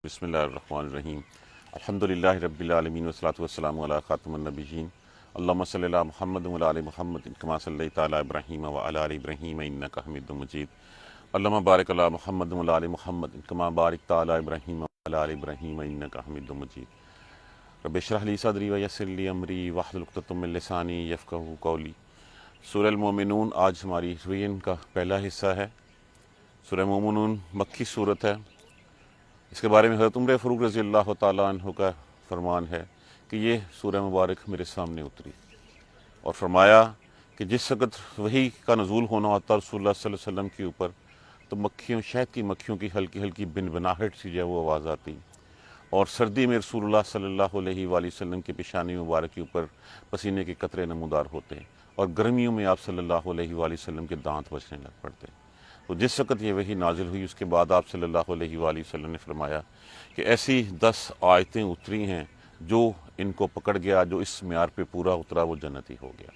بسم اللہ الرحمن الرحیم الحمدللہ رب العالمین والصلاة والسلام علی خاتم النبیین اللہم صلی علی محمد وعلی آل محمد کما صلیت علی ابراہیم وعلی آل ابراہیم انک حمید مجید اللہم بارک علی محمد وعلی آل محمد کما بارکت علی ابراہیم وعلی آل ابراہیم انک حمید مجید رب اشرح لی صدری ویسر لی امری واحلل عقدۃ من لسانی یفقہوا قولی۔ سورہ المومنون آج ہماری ریویژن کا پہلا حصہ ہے۔ سورہ مومنون مکی صورت ہے۔ اس کے بارے میں حضرت عمر فاروق رضی اللہ تعالیٰ عنہ کا فرمان ہے کہ یہ سورہ مبارک میرے سامنے اتری اور فرمایا کہ جس وقت وحی کا نزول ہونا ہوتا رسول اللہ صلی اللہ علیہ وسلم کے اوپر تو مکھیوں، شہد کی مکھیوں کی ہلکی ہلکی بنبناہٹ سی جو ہے وہ آواز آتی، اور سردی میں رسول اللہ صلی اللہ علیہ وآلہ وسلم کی پیشانی مبارک کے اوپر پسینے کے قطرے نمودار ہوتے، اور گرمیوں میں آپ صلی اللہ علیہ وآلہ وسلم کے دانت بچنے لگ پڑتے۔ تو جس وقت یہ وحی نازل ہوئی اس کے بعد آپ صلی اللہ علیہ وآلہ وسلم نے فرمایا کہ ایسی 10 آیتیں اتری ہیں جو ان کو پکڑ گیا، جو اس معیار پہ پورا اترا وہ جنتی ہو گیا۔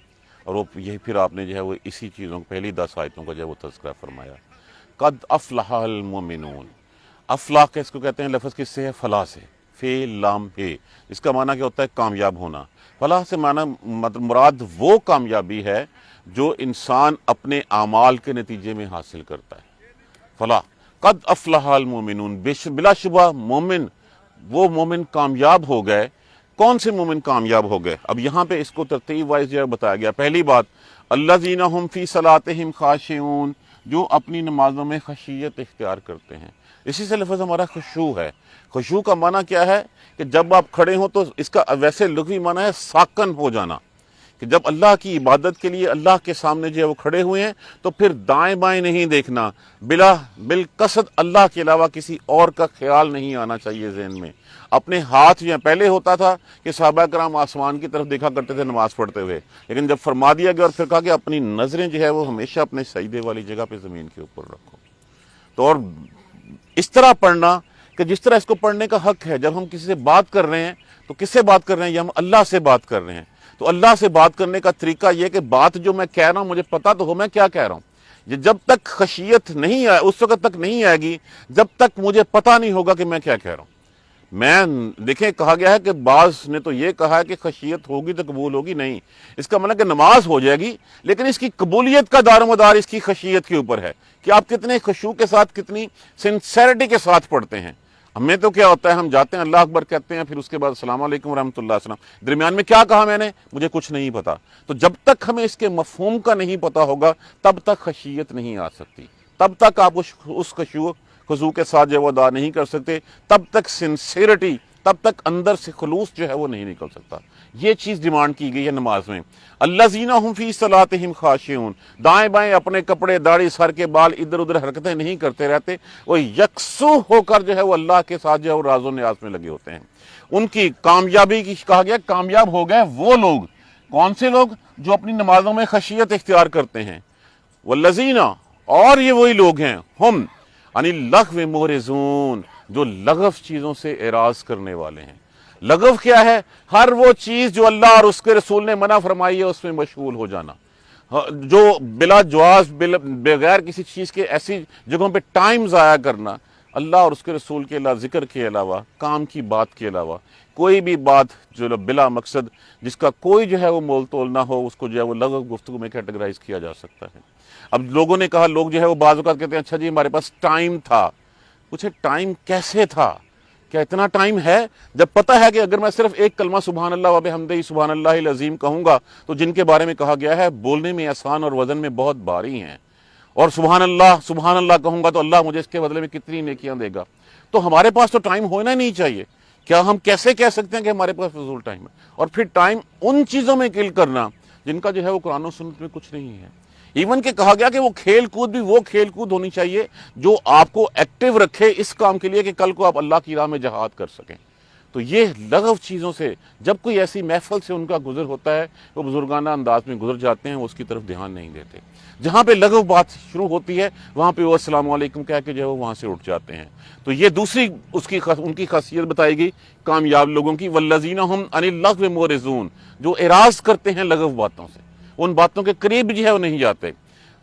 اور وہ یہی پھر آپ نے جو ہے وہ اسی چیزوں پہلی 10 آیتوں کا جو ہے وہ تذکرہ فرمایا۔ قد افلح المؤمنون، افلاح اس کو کہتے ہیں، لفظ کس سے ہے؟ فلاح سے، فے لام ہے، اس کا معنی کیا ہوتا ہے؟ کامیاب ہونا۔ فلاح سے معنی مراد وہ کامیابی ہے جو انسان اپنے اعمال کے نتیجے میں حاصل کرتا ہے۔ فلاح، قد افلح المؤمنون، بلا شبہ مومن، وہ مومن کامیاب ہو گئے۔ کون سے مومن کامیاب ہو گئے؟ اب یہاں پہ اس کو ترتیب وائز جو بتایا گیا۔ پہلی بات، الذین ھم فی صلاتہم خاشعون، جو اپنی نمازوں میں خشیت اختیار کرتے ہیں۔ اسی سے لفظ ہمارا خشوع ہے۔ خشوع کا معنی کیا ہے؟ کہ جب آپ کھڑے ہوں تو اس کا ویسے لغوی معنی ہے ساکن ہو جانا، کہ جب اللہ کی عبادت کے لیے اللہ کے سامنے جو ہے وہ کھڑے ہوئے ہیں تو پھر دائیں بائیں نہیں دیکھنا، بالقصد اللہ کے علاوہ کسی اور کا خیال نہیں آنا چاہیے ذہن میں۔ اپنے ہاتھ جو پہلے ہوتا تھا کہ صحابہ کرام آسمان کی طرف دیکھا کرتے تھے نماز پڑھتے ہوئے، لیکن جب فرما دیا گیا اور پھر کہا کہ اپنی نظریں جو ہے وہ ہمیشہ اپنے سجدے والی جگہ پہ زمین کے اوپر رکھو، تو اور اس طرح پڑھنا کہ جس طرح اس کو پڑھنے کا حق ہے۔ جب ہم کسی سے بات کر رہے ہیں تو کس سے بات کر رہے ہیں؟ یہ ہم اللہ سے بات کر رہے ہیں، تو اللہ سے بات کرنے کا طریقہ یہ کہ بات جو میں کہہ رہا ہوں مجھے پتا تو ہو میں کیا کہہ رہا ہوں۔ یہ جب تک خشیت نہیں آئے، اس وقت تک نہیں آئے گی جب تک مجھے پتا نہیں ہوگا کہ میں کیا کہہ رہا ہوں۔ دیکھیں کہا گیا ہے کہ بعض نے تو یہ کہا ہے کہ خشیت ہوگی تو قبول ہوگی، نہیں، اس کا مطلب کہ نماز ہو جائے گی لیکن اس کی قبولیت کا دار و مدار اس کی خشیت کے اوپر ہے کہ آپ کتنے خشوع کے ساتھ، کتنی سنسیرٹی کے ساتھ پڑھتے ہیں۔ ہمیں تو کیا ہوتا ہے، ہم جاتے ہیں اللہ اکبر کہتے ہیں، پھر اس کے بعد السلام علیکم ورحمۃ اللہ السلام، درمیان میں کیا کہا میں نے؟ مجھے کچھ نہیں پتا۔ تو جب تک ہمیں اس کے مفہوم کا نہیں پتا ہوگا تب تک خشیت نہیں آ سکتی، تب تک آپ اس خضوع کے ساتھ جو وہ ادا نہیں کر سکتے، تب تک سنسیرٹی، تب تک اندر سے خلوص جو ہے وہ نہیں نکل سکتا۔ یہ چیز ڈیمانڈ کی گئی ہے نماز میں۔ الذین ھم فی صلاتہم خاشعون، دائیں بائیں اپنے کپڑے، داڑھی، سر کے بال ادھر ادھر حرکتیں نہیں کرتے رہتے، وہ یکسو ہو کر جو ہے وہ اللہ کے ساتھ جو ہے وہ راز و نیاز میں لگے ہوتے ہیں۔ ان کی کامیابی کی کہا گیا، کامیاب ہو گئے وہ لوگ۔ کون سے لوگ؟ جو اپنی نمازوں میں خشیت اختیار کرتے ہیں۔ والذین، اور یہ وہی لوگ ہیں، ہم عن اللغو معرضون، جو لغو چیزوں سے اعراض کرنے والے ہیں۔ لغو کیا ہے؟ ہر وہ چیز جو اللہ اور اس کے رسول نے منع فرمائی ہے اس میں مشغول ہو جانا، جو بلا جواز، بغیر کسی چیز کے ایسی جگہوں پہ ٹائم ضائع کرنا، اللہ اور اس کے رسول کے علاوہ، ذکر کے علاوہ، کام کی بات کے علاوہ کوئی بھی بات جو بلا مقصد، جس کا کوئی جو ہے وہ مول تول نہ ہو، اس کو جو ہے وہ لغو گفتگو میں کیٹیگرائز کیا جا سکتا ہے۔ اب لوگوں نے کہا، لوگ جو ہے وہ بعض اوقات کہتے ہیں اچھا جی ہمارے پاس ٹائم تھا۔ پوچھے ٹائم کیسے تھا؟ کیا اتنا ٹائم ہے؟ جب پتہ ہے کہ اگر میں صرف ایک کلمہ سبحان اللہ و بحمدہ سبحان اللہ العظیم کہوں گا تو جن کے بارے میں کہا گیا ہے بولنے میں آسان اور وزن میں بہت بھاری ہیں، اور سبحان اللہ کہوں گا تو اللہ مجھے اس کے بدلے میں کتنی نیکیاں دے گا، تو ہمارے پاس تو ٹائم ہونا نہیں چاہیے۔ کیا ہم کیسے کہہ سکتے ہیں کہ ہمارے پاس فضول ٹائم ہے؟ اور پھر ٹائم ان چیزوں میں کل کرنا جن کا جو ہے وہ قرآن و سنت میں کچھ نہیں ہے۔ ایون کہ کہا گیا کہ وہ کھیل کود بھی وہ کھیل کود ہونی چاہیے جو آپ کو ایکٹیو رکھے اس کام کے لیے کہ کل کو آپ اللہ کی راہ میں جہاد کر سکیں۔ تو یہ لغو چیزوں سے جب کوئی ایسی محفل سے ان کا گزر ہوتا ہے، وہ بزرگانہ انداز میں گزر جاتے ہیں، وہ اس کی طرف دھیان نہیں دیتے۔ جہاں پہ لغو بات شروع ہوتی ہے وہاں پہ وہ السلام علیکم کہہ کے جو ہے وہ وہاں سے اٹھ جاتے ہیں۔ تو یہ دوسری ان کی خاصیت بتائی گئی کامیاب لوگوں کی، والذین ھم عن اللغو معرضون، جو اعراض کرتے ہیں لغو باتوں سے، ان باتوں کے قریب جو ہے وہ نہیں جاتے۔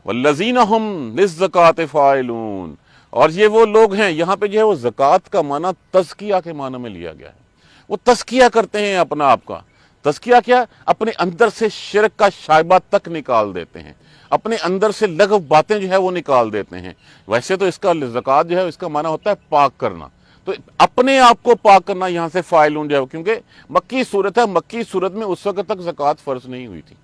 والذین ھم للزکوٰۃ فاعلون، اور یہ وہ لوگ ہیں، یہاں پہ جو ہے وہ زکوٰۃ کا معنی تزکیہ کے معنی میں لیا گیا ہے۔ وہ تزکیہ کرتے ہیں اپنا آپ کا۔ تزکیہ کیا؟ اپنے اندر سے شرک کا شائبہ تک نکال دیتے ہیں، اپنے اندر سے لغو باتیں جو ہے وہ نکال دیتے ہیں۔ ویسے تو اس کا زکوٰۃ جو ہے اس کا معنی ہوتا ہے پاک کرنا، تو اپنے آپ کو پاک کرنا یہاں سے فاعلون جو ہے، کیونکہ مکی صورت ہے، مکی صورت میں اس وقت تک زکوٰۃ فرض نہیں ہوئی تھی،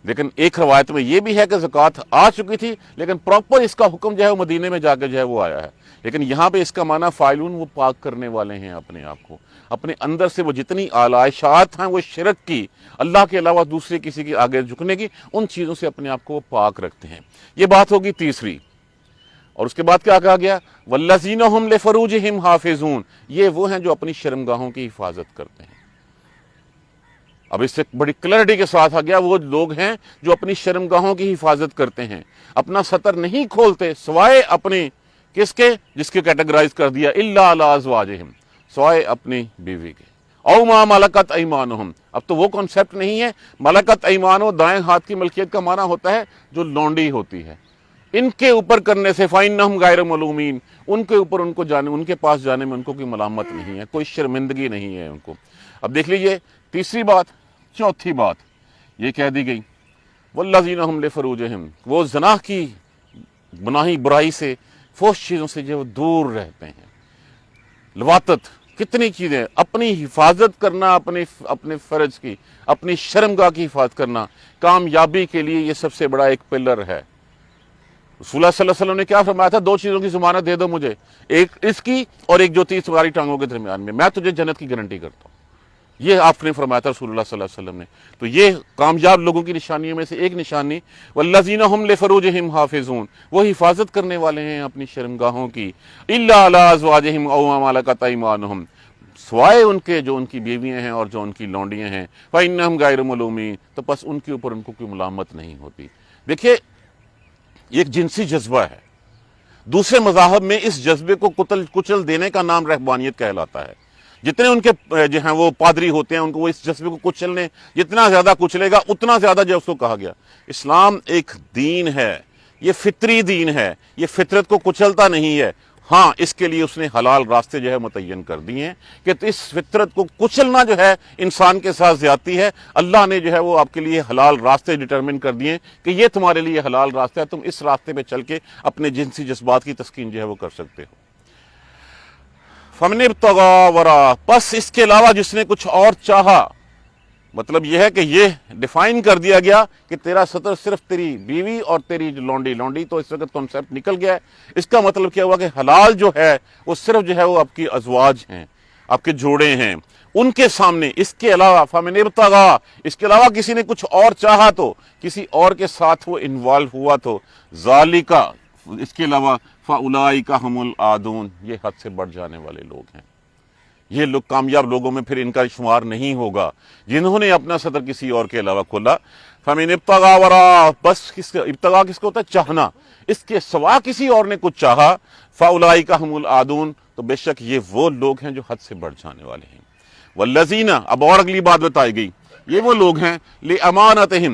لیکن ایک روایت میں یہ بھی ہے کہ زکوٰۃ آ چکی تھی، لیکن پراپر اس کا حکم جو ہے وہ مدینے میں جا کے جو ہے وہ آیا ہے۔ لیکن یہاں پہ اس کا معنی فاعلون، وہ پاک کرنے والے ہیں اپنے آپ کو، اپنے اندر سے وہ جتنی آلائشات ہیں وہ شرک کی، اللہ کے علاوہ دوسرے کسی کے آگے جھکنے کی، ان چیزوں سے اپنے آپ کو وہ پاک رکھتے ہیں۔ یہ بات ہوگی تیسری۔ اور اس کے بعد کیا کہا گیا؟ والذین هم لفروجہم حافظون، یہ وہ ہیں جو اپنی شرمگاہوں کی حفاظت کرتے ہیں۔ اب اس سے بڑی کلیئرٹی کے ساتھ آ گیا، وہ لوگ ہیں جو اپنی شرمگاہوں کی حفاظت کرتے ہیں، اپنا سطر نہیں کھولتے سوائے اپنے کس کے؟ جس کے کیٹیگرائز کر دیا الا علی ازواجہم، سوائے اپنی بیوی کے، او ما ملکت ایمانہم۔ اب تو وہ کانسیپٹ نہیں ہے، ملکت ایمانو دائیں ہاتھ کی ملکیت کا معنی ہوتا ہے جو لونڈی ہوتی ہے، ان کے اوپر کرنے سے فَإِنَّهُمْ غَيْرُ مَلُومِينَ، ان کے اوپر ان کو جانے، ان کے پاس جانے میں ان کو کوئی ملامت نہیں ہے، کوئی شرمندگی نہیں ہے ان کو۔ اب دیکھ لیجئے تیسری بات۔ چوتھی بات یہ کہہ دی گئی والذین هم لفروجہم، وہ زنا کی گناہی برائی سے، فحش چیزوں سے جو دور رہتے ہیں۔ لواطت، کتنی چیزیں، اپنی حفاظت کرنا، اپنے فرج کی، اپنی شرمگاہ کی حفاظت کرنا کامیابی کے لیے یہ سب سے بڑا ایک پلر ہے۔ رسول اللہ صلی اللہ علیہ وسلم نے کیا فرمایا تھا؟ دو چیزوں کی ضمانت دے دو مجھے، ایک اس کی اور ایک جو تھی تمہاری ٹانگوں کے درمیان میں تجھے جنت کی گارنٹی کرتا ہوں۔ یہ آپ نے فرمایا تھا رسول اللہ صلی اللہ علیہ وسلم نے۔ تو یہ کامیاب لوگوں کی نشانیوں میں سے ایک نشانی والذین هم لفروجہم حافظون، وہ حفاظت کرنے والے ہیں اپنی شرمگاہوں کی، الا علی ازواجہم او ما ملکت ایمانہم، سوائے ان کے جو ان کی بیویاں ہیں اور جو ان کی لونڈیاں ہیں، فإنہم غیر ملومین، تو پس ان کے اوپر ان کو کوئی ملامت نہیں ہوتی۔ دیکھیے یہ ایک جنسی جذبہ ہے، دوسرے مذاہب میں اس جذبے کو کچل دینے کا نام رہبانیت کہلاتا ہے۔ جتنے ان کے جو ہیں وہ پادری ہوتے ہیں، ان کو وہ اس جذبے کو کچلنے، جتنا زیادہ کچلے گا اتنا زیادہ جو اس کو کہا گیا۔ اسلام ایک دین ہے، یہ فطری دین ہے، یہ فطرت کو کچلتا نہیں ہے۔ ہاں اس کے لیے اس نے حلال راستے جو ہے متعین کر دیے ہیں کہ اس فطرت کو کچلنا جو ہے انسان کے ساتھ زیادتی ہے۔ اللہ نے جو ہے وہ آپ کے لیے حلال راستے ڈٹرمن کر دیے ہیں کہ یہ تمہارے لیے حلال راستہ ہے، تم اس راستے پہ چل کے اپنے جنسی جذبات کی تسکین جو ہے وہ کر سکتے ہو۔ فَمَنِ ابْتَغَىٰ وَرَاءَ، پس اس کے علاوہ جس نے کچھ اور چاہا، مطلب یہ ہے کہ یہ ڈیفائن کر دیا گیا کہ تیرا سطر صرف تیری بیوی اور تیری جو لونڈی تو اس وقت کنسیپٹ نکل گیا ہے۔ اس کا مطلب کیا ہوا کہ حلال جو ہے وہ صرف جو ہے وہ آپ کی ازواج ہیں، آپ کے جوڑے ہیں، ان کے سامنے۔ اس کے علاوہ فَمَنِ ابْتَغَىٰ، اس کے علاوہ کسی نے کچھ اور چاہا تو، کسی اور کے ساتھ وہ انوالو ہوا تو، ذَالِکَ، اس کے علاوہ فَأُولَٰئِکَ هُمُ الْعَادُونَ، یہ حد سے بڑھ جانے والے لوگ ہیں۔ یہ لوگ کامیاب لوگوں میں پھر ان کا شمار نہیں ہوگا جنہوں نے اپنا صدر کسی اور کے علاوہ کھولا۔ فَمِنِ ابْتَغَىٰ وَرَاءَ، بس ابتغاء کس کو ہوتا ہے؟ چاہنا، اس کے سوا کسی اور نے کچھ چاہا، فَأُولَٰئِکَ هُمُ الْعَادُونَ، تو بے شک یہ وہ لوگ ہیں جو حد سے بڑھ جانے والے ہیں۔ وَالَّذِينَ، اب اور اگلی بات بتائی گئی، یہ وہ لوگ ہیں لِأَمَانَتِهِمْ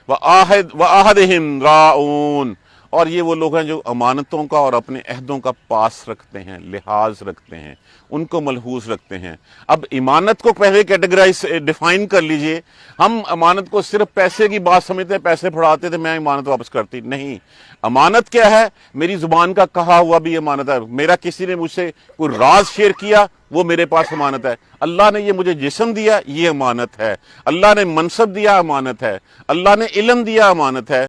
وَعَهْدِهِمْ رَاعُونَ، اور یہ وہ لوگ ہیں جو امانتوں کا اور اپنے عہدوں کا پاس رکھتے ہیں، لحاظ رکھتے ہیں، ان کو ملحوظ رکھتے ہیں۔ اب امانت کو پہلے کیٹیگرائز ڈیفائن کر لیجئے۔ ہم امانت کو صرف پیسے کی بات سمجھتے ہیں، پیسے پڑھاتے تھے میں امانت واپس کرتی، نہیں۔ امانت کیا ہے؟ میری زبان کا کہا ہوا بھی امانت ہے، میرا کسی نے مجھ سے کوئی راز شیئر کیا وہ میرے پاس امانت ہے، اللہ نے یہ مجھے جسم دیا یہ امانت ہے، اللہ نے منصب دیا امانت ہے، اللہ نے علم دیا امانت ہے،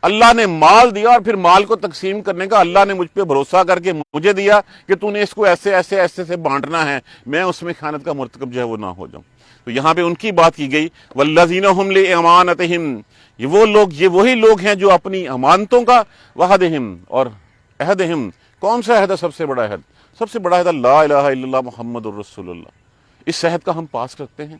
اللہ نے مال دیا اور پھر مال کو تقسیم کرنے کا اللہ نے مجھ پہ بھروسہ کر کے مجھے دیا کہ تو نے اس کو ایسے ایسے ایسے سے بانٹنا ہے، میں اس میں خیانت کا مرتکب جو ہے وہ نہ ہو جاؤں۔ تو یہاں پہ ان کی بات کی گئی والذین هم لامانتہم، یہ وہ لوگ، یہ وہی لوگ ہیں جو اپنی امانتوں کا، وعدہم اور عہدہم، کون سا عہد ہے؟ سب سے بڑا عہد، سب سے بڑا عہد لا الہ الا اللہ محمد الرسول اللہ، اس عہد کا ہم پاس رکھتے ہیں۔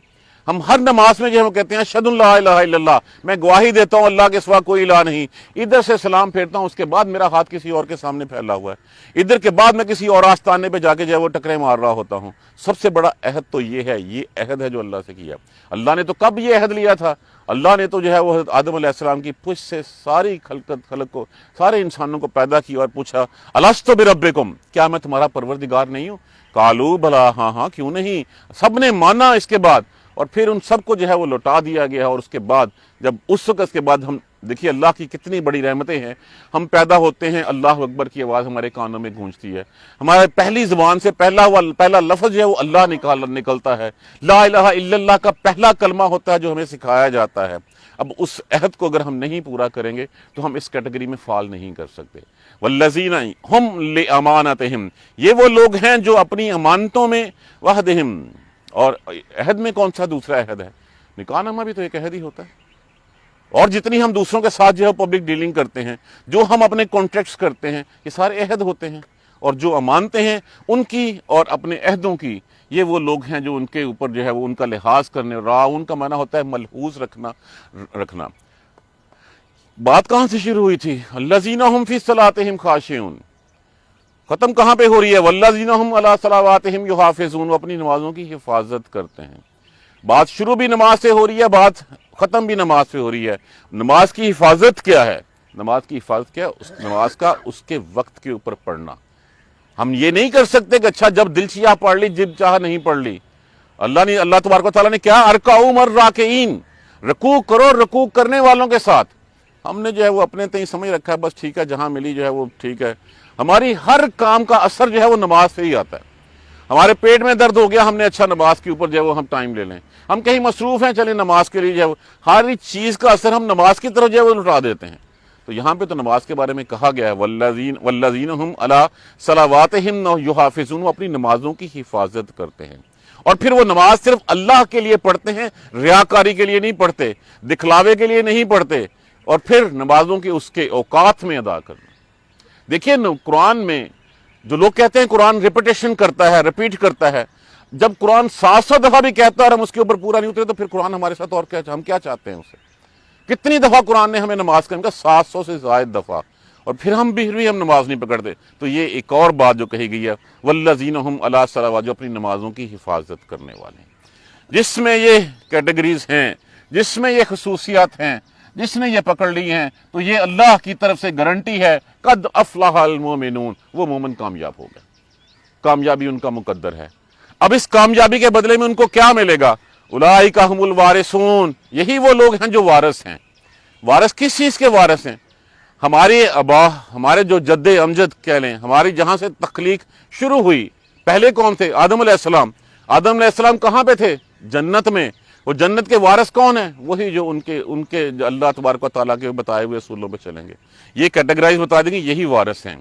ہم ہر نماز میں جو ہے وہ کہتے ہیں اشہد ان لا الہ الا اللہ، میں گواہی دیتا ہوں اللہ کے سوا کوئی الہ نہیں، ادھر سے سلام پھیرتا ہوں، اس کے بعد میرا ہاتھ کسی اور کے سامنے پھیلا ہوا ہے، ادھر کے بعد میں کسی اور آستانے پہ جا کے جو ہے وہ ٹکرے مار رہا ہوتا ہوں۔ سب سے بڑا عہد تو یہ ہے، یہ عہد ہے جو اللہ سے کیا۔ اللہ نے تو کب یہ عہد لیا تھا؟ اللہ نے تو جو ہے وہ حضرت آدم علیہ السلام کی پشت سے ساری خلق کو، سارے انسانوں کو پیدا کیا اور پوچھا الستو بربکم، کیا میں تمہارا پروردگار نہیں ہوں؟ قالوا بلا، ہاں ہاں کیوں نہیں، سب نے مانا۔ اس کے بعد اور پھر ان سب کو جو ہے وہ لوٹا دیا گیا، اور اس کے بعد جب اس وقت کے بعد ہم دیکھیے اللہ کی کتنی بڑی رحمتیں ہیں، ہم پیدا ہوتے ہیں اللہ اکبر کی آواز ہمارے کانوں میں گونجتی ہے، ہمارے پہلی زبان سے پہلا لفظ جو ہے وہ اللہ نکلتا ہے، لا الہ الا اللہ کا پہلا کلمہ ہوتا ہے جو ہمیں سکھایا جاتا ہے۔ اب اس عہد کو اگر ہم نہیں پورا کریں گے تو ہم اس کیٹیگری میں فال نہیں کر سکتے۔ والذین ہم لامانتہم، یہ وہ لوگ ہیں جو اپنی امانتوں میں، وعدہم، اور عہد میں کون سا دوسرا عہد ہے؟ نکاح نامہ بھی تو ایک عہد ہی ہوتا ہے، اور جتنی ہم دوسروں کے ساتھ جو ہے پبلک ڈیلنگ کرتے ہیں، جو ہم اپنے کانٹریکٹس کرتے ہیں، یہ سارے عہد ہوتے ہیں، اور جو امانتیں ہیں ان کی اور اپنے عہدوں کی، یہ وہ لوگ ہیں جو ان کے اوپر جو ہے وہ ان کا لحاظ کرنے، راعون کا معنی ہوتا ہے ملحوظ رکھنا۔ بات کہاں سے شروع ہوئی تھی؟ الذین هم فی صلاتہم خاشعون، ختم کہاں پہ ہو رہی ہے؟ والذین هم علی صلواتہم یحافظون، وہ اپنی نمازوں کی حفاظت کرتے ہیں۔ بات شروع بھی نماز سے ہو رہی ہے، بات ختم بھی نماز سے ہو رہی ہے۔ نماز کی حفاظت کیا ہے؟ نماز کی حفاظت کیا ہے؟ اس نماز کا اس کے وقت کے اوپر پڑھنا۔ ہم یہ نہیں کر سکتے کہ اچھا جب دل چاہا پڑھ لی، جب چاہا نہیں پڑھ لی۔ اللہ تبارک و تعالیٰ نے کیا؟ ارکعوا مع الراکعین، رکوع کرو رکوع کرنے والوں کے ساتھ۔ ہم نے جو ہے وہ اپنے تئیں سمجھ رکھا ہے بس ٹھیک ہے، جہاں ملی جو ہے وہ ٹھیک ہے۔ ہماری ہر کام کا اثر جو ہے وہ نماز سے ہی آتا ہے۔ ہمارے پیٹ میں درد ہو گیا، ہم نے اچھا نماز کے اوپر جو ہے وہ ہم ٹائم لے لیں، ہم کہیں مصروف ہیں چلیں نماز کے لیے جو ہے وہ ہر چیز کا اثر ہم نماز کی طرف جو ہے وہ لٹا دیتے ہیں۔ تو یہاں پہ تو نماز کے بارے میں کہا گیا ہے والذین هم علی صلواتہم یحافظون، وہ اپنی نمازوں کی حفاظت کرتے ہیں، اور پھر وہ نماز صرف اللہ کے لیے پڑھتے ہیں، ریاکاری کے لیے نہیں پڑھتے، دکھلاوے کے لیے نہیں پڑھتے، اور پھر نمازوں کے اس کے اوقات میں ادا کرنا۔ دیکھیے قرآن میں جو لوگ کہتے ہیں قرآن ریپیٹیشن کرتا ہے، ریپیٹ کرتا ہے، جب قرآن 700 دفعہ بھی کہتا ہے اور ہم اس کے اوپر پورا نہیں اترے تو پھر قرآن ہمارے ساتھ اور کیا، ہم کیا چاہتے ہیں اسے؟ کتنی دفعہ قرآن نے ہمیں نماز کا 700 سے زائد دفعہ، اور پھر ہم بھی ہم نماز نہیں پکڑتے۔ تو یہ ایک اور بات جو کہی گئی ہے والذین هم علی صلوات، جو اپنی نمازوں کی حفاظت کرنے والے ہیں، جس میں یہ کیٹیگریز ہیں، جس میں یہ خصوصیات ہیں، جس نے یہ پکڑ لی ہیں، تو یہ اللہ کی طرف سے گارنٹی ہے قد افلح المؤمنون، وہ مومن کامیاب ہو گئے، کامیابی ان کا مقدر ہے۔ اب اس کامیابی کے بدلے میں ان کو کیا ملے گا؟ اولئک هم الوارثون، یہی وہ لوگ ہیں جو وارث ہیں۔ وارث کس چیز کے وارث ہیں؟ ہمارے آبا، ہمارے جو جد امجد کہہ لیں، ہماری جہاں سے تخلیق شروع ہوئی، پہلے کون تھے؟ آدم علیہ السلام۔ آدم علیہ السلام کہاں پہ تھے؟ جنت میں۔ وہ جنت کے وارث کون ہیں؟ وہی جو ان کے اللہ تبارک و تعالیٰ کے بتائے ہوئے اصولوں پہ چلیں گے، یہ کیٹیگرائز بتا دیں گے، یہی وارث ہیں۔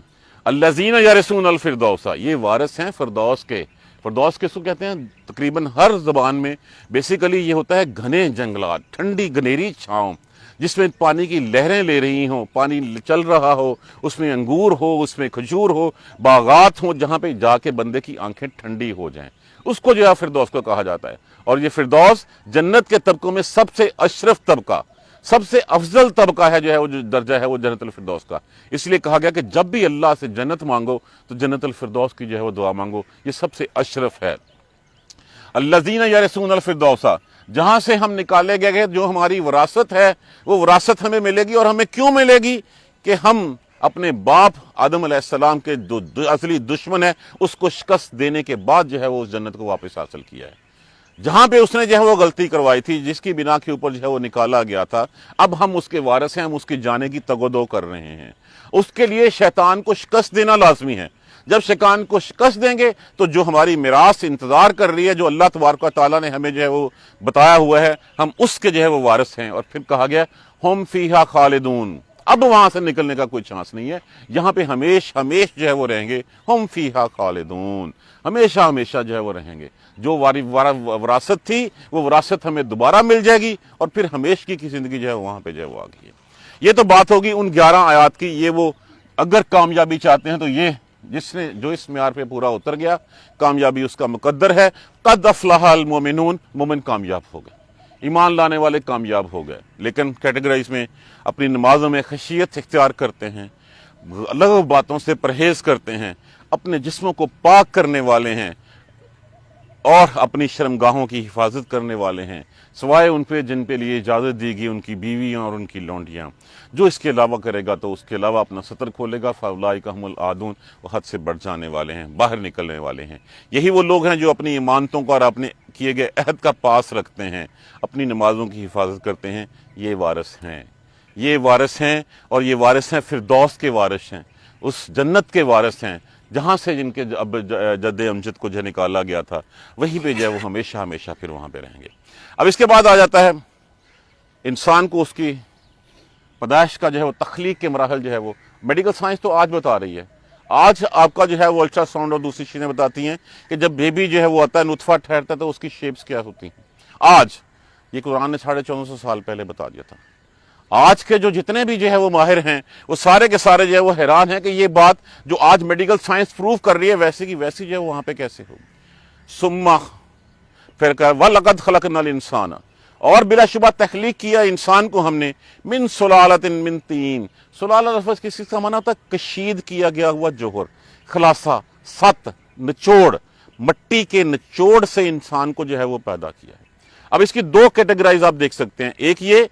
الذین یرثون الفردوس، یہ وارث ہیں فردوس کے۔ فردوس کس کو کہتے ہیں؟ تقریباً ہر زبان میں بیسیکلی یہ ہوتا ہے گھنے جنگلات، ٹھنڈی گنیری چھاؤں، جس میں پانی کی لہریں لے رہی ہوں، پانی چل رہا ہو، اس میں انگور ہو، اس میں کھجور ہو، باغات ہوں، جہاں پہ جا کے بندے کی آنکھیں ٹھنڈی ہو جائیں، اس کو جو ہے فردوس کو کہا جاتا ہے۔ اور یہ فردوس جنت کے طبقوں میں سب سے اشرف طبقہ، سب سے افضل طبقہ ہے جو ہے وہ جو درجہ ہے وہ جنت الفردوس کا۔ اس لیے کہا گیا کہ جب بھی اللہ سے جنت مانگو تو جنت الفردوس کی جو ہے وہ دعا مانگو، یہ سب سے اشرف ہے۔ الذین یرثون الفردوس، جہاں سے ہم نکالے گئے جو ہماری وراثت ہے، وہ وراثت ہمیں ملے گی، اور ہمیں کیوں ملے گی؟ کہ ہم اپنے باپ آدم علیہ السلام کے جو اصلی دشمن ہے اس کو شکست دینے کے بعد جو ہے وہ اس جنت کو واپس حاصل کیا ہے۔ جہاں پہ اس نے جو ہے وہ غلطی کروائی تھی، جس کی بنا کے اوپر جو ہے وہ نکالا گیا تھا، اب ہم اس کے وارث ہیں، ہم اس کی جانے کی تگ و دو کر رہے ہیں۔ اس کے لیے شیطان کو شکست دینا لازمی ہے۔ جب شیطان کو شکست دیں گے تو جو ہماری میراث انتظار کر رہی ہے، جو اللہ تبارک و تعالیٰ نے ہمیں جو ہے وہ بتایا ہوا ہے، ہم اس کے جو ہے وہ وارث ہیں۔ اور پھر کہا گیا ہم فیہا خالدون، اب وہاں سے نکلنے کا کوئی چانس نہیں ہے، یہاں پہ ہمیش جو ہے وہ رہیں گے۔ ہم فیہا خالدون، ہمیشہ جو ہے وہ رہیں گے۔ جو وراثت تھی وہ وراثت ہمیں دوبارہ مل جائے گی، اور پھر ہمیشگی کی زندگی جو ہے وہاں پہ جو ہے وہ آ گئی ہے۔ یہ تو بات ہوگی ان 11 آیات کی۔ یہ وہ اگر کامیابی چاہتے ہیں تو یہ جو اس معیار پہ پورا اتر گیا، کامیابی اس کا مقدر ہے۔ قد افلح المؤمنون، مومن کامیاب ہو گئے۔ ایمان لانے والے کامیاب ہو گئے، لیکن کیٹیگرائز میں اپنی نمازوں میں خشیت اختیار کرتے ہیں، لغو باتوں سے پرہیز کرتے ہیں، اپنے جسموں کو پاک کرنے والے ہیں اور اپنی شرمگاہوں کی حفاظت کرنے والے ہیں، سوائے ان پہ جن پہ لیے اجازت دی گئی، ان کی بیویاں اور ان کی لونڈیاں۔ جو اس کے علاوہ کرے گا تو اس کے علاوہ اپنا سطر کھولے گا، فاولئک هم العادون، وہ حد سے بڑھ جانے والے ہیں، باہر نکلنے والے ہیں۔ یہی وہ لوگ ہیں جو اپنی ایمانتوں کا اور اپنے کیے گئے عہد کا پاس رکھتے ہیں، اپنی نمازوں کی حفاظت کرتے ہیں، یہ وارث ہیں، یہ وارث ہیں، اور یہ وارث ہیں فردوس کے وارث ہیں، اس جنت کے وارث ہیں جہاں سے جن کے جد امجد کو جو نکالا گیا تھا، وہیں پہ جو ہے وہ ہمیشہ ہمیشہ پھر وہاں پہ رہیں گے۔ اب اس کے بعد آ جاتا ہے انسان کو اس کی پیدائش کا جو ہے وہ تخلیق کے مراحل جو ہے وہ میڈیکل سائنس تو آج بتا رہی ہے۔ آج آپ کا جو ہے وہ الٹرا ساؤنڈ اور دوسری چیزیں بتاتی ہیں کہ جب بیبی جو ہے وہ آتا ہے، نطفہ ٹھہرتا ہے، تو اس کی شیپس کیا ہوتی ہیں۔ آج یہ قرآن نے 1450 سال پہلے بتا دیا تھا۔ آج کے جو جتنے بھی جو ہے وہ ماہر ہیں، وہ سارے کے سارے جو ہے وہ حیران ہیں کہ یہ بات جو آج میڈیکل سائنس پروف کر رہی ہے ویسے کی ویسی جو ہے وہاں پہ کیسے ہوگی۔ ثم پھر کہ وَلَقَدْ خَلَقْنَا الْإِنسَانَ، اور بلا شبہ تخلیق کیا انسان کو ہم نے، من سلالۃ من طین۔ سلالہ لفظ کسی کا معنی ہوتا ہے کشید کیا گیا ہوا جوہر، خلاصہ، سط، نچوڑ، مٹی کے نچوڑ سے انسان کو جو ہے وہ پیدا کیا ہے۔ اب اس کی دو کیٹیگرائز آپ دیکھ سکتے ہیں۔ ایک یہ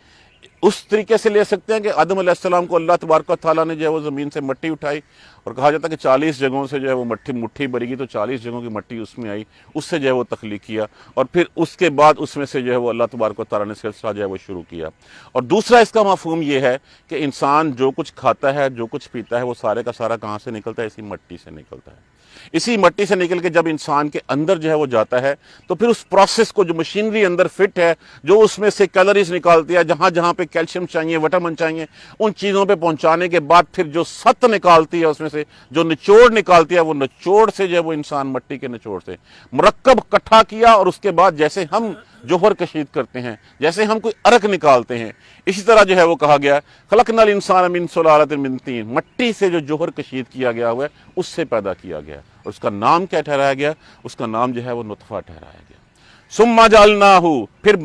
اس طریقے سے لے سکتے ہیں کہ آدم علیہ السلام کو اللہ تبارک و تعالیٰ نے جو ہے وہ زمین سے مٹی اٹھائی، اور کہا جاتا ہے کہ 40 جگہوں سے جو ہے وہ مٹھی بھری گی، تو 40 جگہوں کی مٹی اس میں آئی، اس سے جو ہے وہ تخلیق کیا، اور پھر اس کے بعد اس میں سے جو ہے وہ اللہ تبارک و تعالیٰ نے سلسلہ جو ہے وہ شروع کیا۔ اور دوسرا اس کا مفہوم یہ ہے کہ انسان جو کچھ کھاتا ہے، جو کچھ پیتا ہے، وہ سارے کا سارا کہاں سے نکلتا ہے؟ اسی مٹی سے نکلتا ہے۔ اسی مٹی سے نکل کے جب انسان کے اندر جو ہے وہ جاتا ہے، تو پھر اس پروسیس کو، جو مشینری اندر فٹ ہے، جو اس میں سے کیلوریز نکالتی ہے، جہاں جہاں پہ کیلشیم چاہیے، وٹامن چاہیے، ان چیزوں پہ پہنچانے کے بعد پھر جو ست نکالتی ہے، اس میں سے جو نچوڑ نکالتی ہے، وہ نچوڑ سے جو ہے وہ انسان مٹی کے نچوڑ سے مرکب اکٹھا کیا، اور اس کے بعد جیسے ہم جوہر کشید کرتے ہیں، جیسے ہم کوئی عرق نکالتے ہیں، اسی طرح جو ہے وہ کہا گیا خلقنا الانسان من سلالۃ من طین، مٹی سے جو جوہر کشید کیا گیا ہوا ہے اس سے پیدا کیا گیا، اور اس کا نام کیا ٹھہرایا گیا؟ اس کا نام جو ہے وہ نطفہ ٹھہرایا گیا۔ ثم جعلناہ، پھر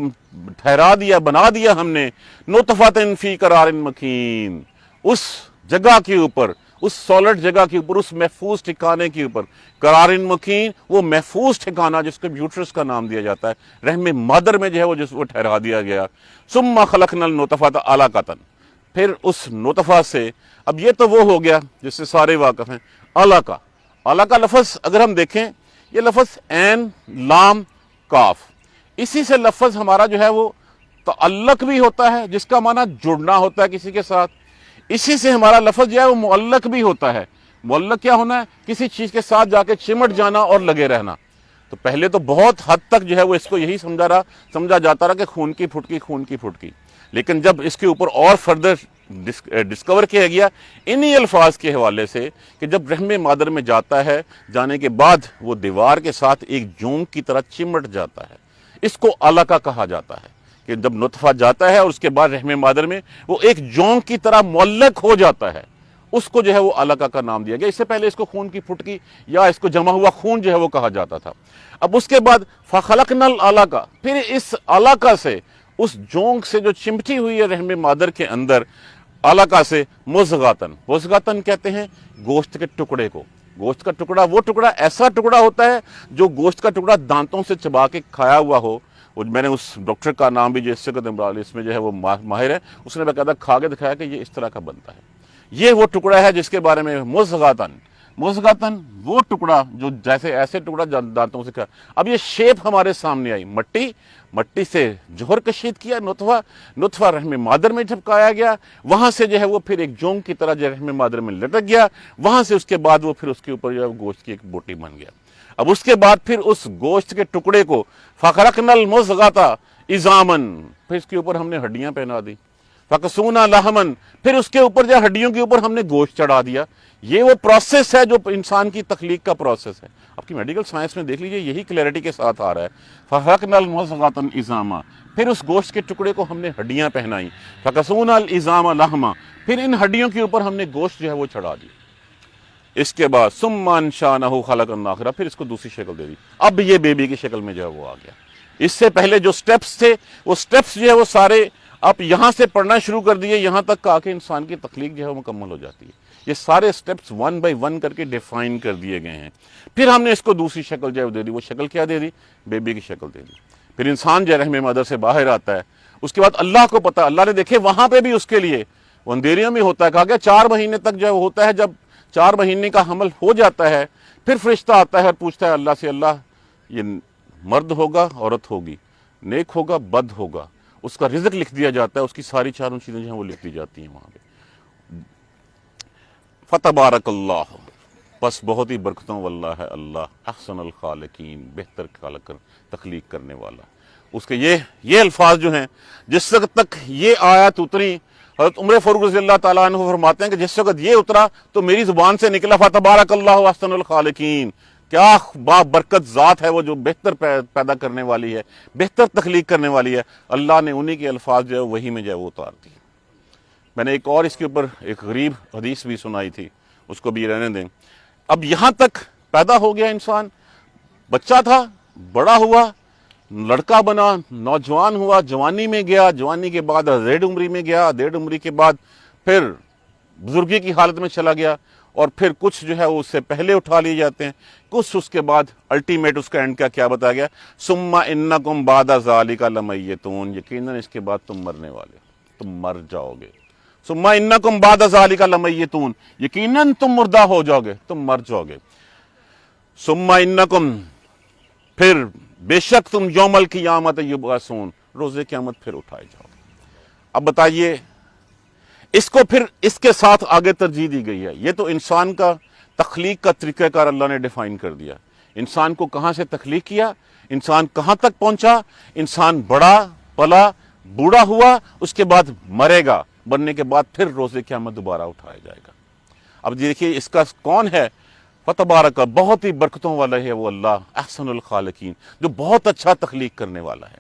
ٹھہرا دیا، بنا دیا ہم نے، نطفۃ فی قرار مکین، اس جگہ کے اوپر، اس سالڈ جگہ کے اوپر، اس محفوظ ٹھکانے کے اوپر، قرار مکین، وہ محفوظ ٹھکانہ جس کو یوٹرس کا نام دیا جاتا ہے، رحم مادر میں جو ہے وہ جس وہ ٹھہرا دیا گیا۔ ثم خلقنا النطفۃ علقۃ، پھر اس نطفہ سے، اب یہ تو وہ ہو گیا جس سے سارے واقف ہیں، علقہ۔ علقہ لفظ اگر ہم دیکھیں، یہ لفظ عین لام کاف، اسی سے لفظ ہمارا جو ہے وہ تعلق بھی ہوتا ہے، جس کا معنی جڑنا ہوتا ہے کسی کے ساتھ، اسی سے ہمارا لفظ جو ہے وہ معلق بھی ہوتا ہے۔ معلق کیا ہونا ہے؟ کسی چیز کے ساتھ جا کے چمٹ جانا اور لگے رہنا۔ تو پہلے تو بہت حد تک جو ہے وہ اس کو یہی سمجھا جاتا رہا کہ خون کی پھٹکی، خون کی پھٹکی، لیکن جب اس کے اوپر اور فردر ڈسکور کیا گیا انہی الفاظ کے حوالے سے کہ جب رحم مادر میں جاتا ہے، جانے کے بعد وہ دیوار کے ساتھ ایک جون کی طرح چمٹ جاتا ہے، اس کو علقہ کہا جاتا ہے، کہ جب نطفہ جاتا ہے اور اس کے بعد رحم مادر میں وہ ایک جون کی طرح معلق ہو جاتا ہے، اس کو جو ہے وہ علقہ کا نام دیا گیا۔ اس سے پہلے اس کو خون کی پھٹکی یا اس کو جمع ہوا خون جو ہے وہ کہا جاتا تھا۔ اب اس کے بعد فخلقنا العلقہ، پھر اس علقہ سے، اس جونک سے جو چمٹی ہوئی ہے رحم مادر کے اندر، علقہ سے مضغۃن، مضغۃن کہتے ہیں گوشت کے ٹکڑے کو۔ گوشت کا ٹکڑا وہ ٹکڑا ایسا ٹکڑا ہوتا ہے جو گوشت کا ٹکڑا دانتوں سے چبا کے کھایا ہوا ہو۔ میں نے اس ڈاکٹر کا نام بھی جو اس میں جو ہے وہ ماہر ہے، اس نے باقاعدہ کھا کے دکھایا کہ یہ اس طرح کا بنتا ہے۔ یہ وہ ٹکڑا ہے جس کے بارے میں مضغۃن، مضغۃن وہ ٹکڑا جو جیسے ایسے ٹکڑا دانتوں سے کھایا۔ اب یہ شیپ ہمارے سامنے آئی، مٹی سے جوہر کشید کیا، نطفہ رحم مادر میں جھپکایا گیا، وہاں سے جو ہے وہ پھر ایک جونگ کی طرح جو رحم مادر میں لٹک گیا، وہاں سے اس کے بعد وہ پھر اس کے اوپر جو ہے گوشت کی ایک بوٹی بن گیا۔ اب اس کے بعد پھر اس گوشت کے ٹکڑے کو فخلقنا المضغۃ عظاما، پھر اس کے اوپر ہم نے ہڈیاں پہنا دی، فکسونا لحمن، پھر اس کے اوپر جو ہڈیوں کے اوپر ہم نے گوشت چڑھا دیا۔ یہ وہ پروسیس ہے جو انسان کی تخلیق کا پروسیس ہے۔ آپ کی میڈیکل سائنس میں دیکھ لیجئے، یہی کلیئرٹی کے ساتھ آ رہا ہے، فخلقنا المضغۃ عظاما، پھر اس گوشت کے ٹکڑے کو ہم نے ہڈیاں پہنائیں، فکسونا العظام لحما، پھر ان ہڈیوں کے اوپر ہم نے گوشت جو ہے وہ چڑھا دیا۔ اس کے بعد ثم انشأناه خلقا آخر، پھر اس کو دوسری شکل دے دی، اب یہ بیبی کی شکل میں جو ہے وہ آ گیا۔ اس سے پہلے جو سٹیپس تھے وہ سٹیپس جو ہے وہ سارے آپ یہاں سے پڑھنا شروع کر دیے یہاں تک آ کے انسان کی تخلیق جو ہے وہ مکمل ہو جاتی ہے. یہ سارے سٹیپس 1 بائی 1 کر کے ڈیفائن کر دیے گئے ہیں. پھر ہم نے اس کو دوسری شکل جو ہے وہ دے دی. وہ شکل کیا دے دی؟ بیبی کی شکل دے دی. پھر انسان جو رحم مادر سے باہر آتا ہے. اس کے بعد اللہ کو پتا، اللہ نے دیکھے وہاں پہ بھی اس کے لیے وہ اندھیریوں میں ہوتا ہے. کہا گیا 4 مہینے تک جو ہوتا ہے. جب 4 مہینے کا حمل ہو جاتا ہے پھر فرشتہ آتا ہے اور پوچھتا ہے اللہ سے، اللہ یہ مرد ہوگا عورت ہوگی، نیک ہوگا بد ہوگا. اس کا رزق لکھ دیا جاتا ہے، اس کی ساری چاروں چیزیں جو ہیں وہ لکھ دی جاتی ہیں وہاں پہ. فتبارک اللہ، بس بہت ہی برکتوں واللہ ہے اللہ، احسن الخالقین، بہتر تخلیق کرنے والا. اس کے یہ الفاظ جو ہیں جس وقت تک یہ آیت اتری، حضرت عمر فاروق رضی اللہ تعالیٰ عنہ فرماتے ہیں کہ جس وقت یہ اترا تو میری زبان سے نکلا فتبارک اللہ احسن الخالقین. کیا برکت ذات ہے وہ جو بہتر پیدا کرنے والی ہے، بہتر تخلیق کرنے والی ہے. اللہ نے انہی کے الفاظ جو ہے وہی میں جو ہے وہ اتار دی. میں نے ایک اور اس کے اوپر ایک غریب حدیث بھی سنائی تھی، اس کو بھی رہنے دیں. اب یہاں تک پیدا ہو گیا انسان، بچہ تھا، بڑا ہوا، لڑکا بنا، نوجوان ہوا، جوانی میں گیا، جوانی کے بعد ادھیڑ عمری میں گیا، ادھیڑ عمری کے بعد پھر بزرگی کی حالت میں چلا گیا، اور پھر کچھ جو ہے وہ اس سے پہلے اٹھا لیے جاتے ہیں، کچھ اس کے بعد الٹیمیٹ اس کا اینڈ کیا بتایا گیا، ثم انکم بعد ذالک لمیتون، یقیناً اس کے بعد تم مرنے والے ہو، تم مر جاؤ گے. ثم انکم بعد ذالک لمیتون، یقیناً تم مردہ ہو جاؤ گے، تم مر جاؤ گے. ثم انکم، پھر بے شک تم یوم القیامت یبعثون، روز قیامت پھر اٹھائے جاؤ گے. اب بتائیے اس کو پھر اس کے ساتھ آگے ترجیح دی گئی ہے. یہ تو انسان کا تخلیق کا طریقہ کار اللہ نے ڈیفائن کر دیا. انسان کو کہاں سے تخلیق کیا، انسان کہاں تک پہنچا، انسان بڑا پلا، بوڑھا ہوا، اس کے بعد مرے گا، مرنے کے بعد پھر روز قیامت دوبارہ اٹھایا جائے گا. اب دیکھیے اس کا کون ہے، فتبارک، بہت ہی برکتوں والا ہے وہ اللہ، احسن الخالقین، جو بہت اچھا تخلیق کرنے والا ہے.